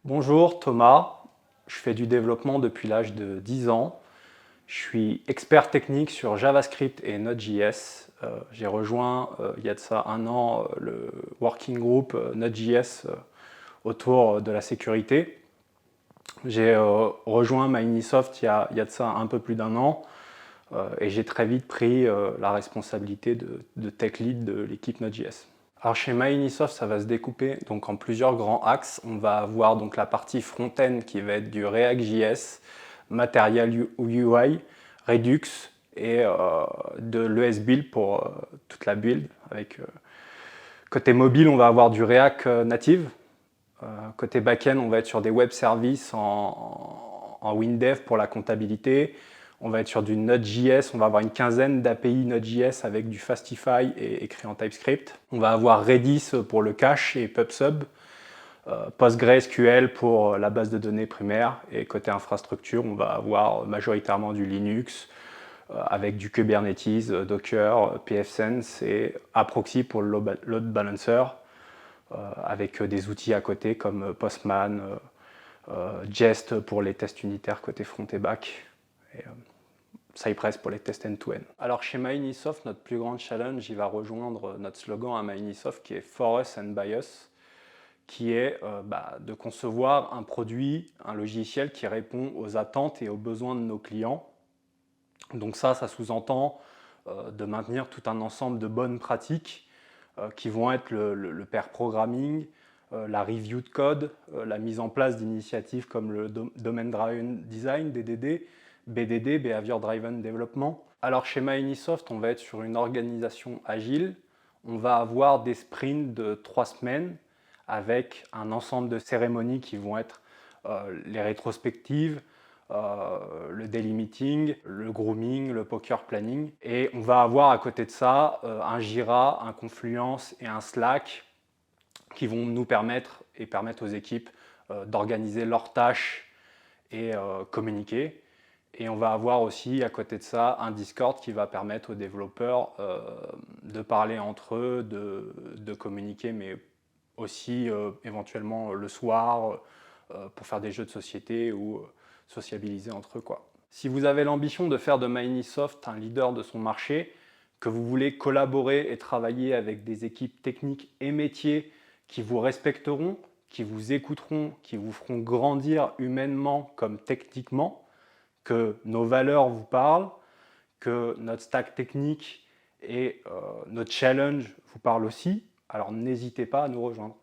Bonjour Thomas, je fais du développement depuis l'âge de 10 ans. Je suis expert technique sur JavaScript et Node.js. J'ai rejoint il y a de ça un an le working group Node.js autour de la sécurité. J'ai rejoint Microsoft il y a de ça un peu plus d'un an et j'ai très vite pris la responsabilité de tech lead de l'équipe Node.js. Alors chez Microsoft, ça va se découper donc en plusieurs grands axes. On va avoir donc la partie front-end qui va être du React.js, Material UI, Redux et de l'ES-Build pour toute la build. Côté mobile, on va avoir du React Native. Côté back-end, on va être sur des web services en WinDev pour la comptabilité. On va être sur du Node.js, on va avoir une quinzaine d'API Node.js avec du Fastify et écrit en TypeScript. On va avoir Redis pour le cache et PubSub, PostgreSQL pour la base de données primaire. Et côté infrastructure, on va avoir majoritairement du Linux avec du Kubernetes, Docker, pfSense et Aproxy pour le load balancer avec des outils à côté comme Postman, Jest pour les tests unitaires côté front et back. Et, Cypress pour les tests end-to-end. Alors chez Microsoft, notre plus grand challenge, il va rejoindre notre slogan à Microsoft qui est For Us and By Us, qui est de concevoir un produit, un logiciel qui répond aux attentes et aux besoins de nos clients. Donc ça sous-entend de maintenir tout un ensemble de bonnes pratiques qui vont être le pair programming, la review de code, la mise en place d'initiatives comme le Domain Driven Design, DDD, BDD, Behavior Driven Development. Alors chez Microsoft, on va être sur une organisation agile. On va avoir des sprints de 3 semaines avec un ensemble de cérémonies qui vont être les rétrospectives, le daily meeting, le grooming, le poker planning. Et on va avoir à côté de ça un Jira, un Confluence et un Slack qui vont nous permettre et permettre aux équipes d'organiser leurs tâches et communiquer. Et on va avoir aussi à côté de ça un Discord qui va permettre aux développeurs de parler entre eux, de communiquer, mais aussi éventuellement le soir pour faire des jeux de société ou sociabiliser entre eux, quoi. Si vous avez l'ambition de faire de Microsoft un leader de son marché, que vous voulez collaborer et travailler avec des équipes techniques et métiers qui vous respecteront, qui vous écouteront, qui vous feront grandir humainement comme techniquement, que nos valeurs vous parlent, que notre stack technique et notre challenge vous parlent aussi, alors n'hésitez pas à nous rejoindre.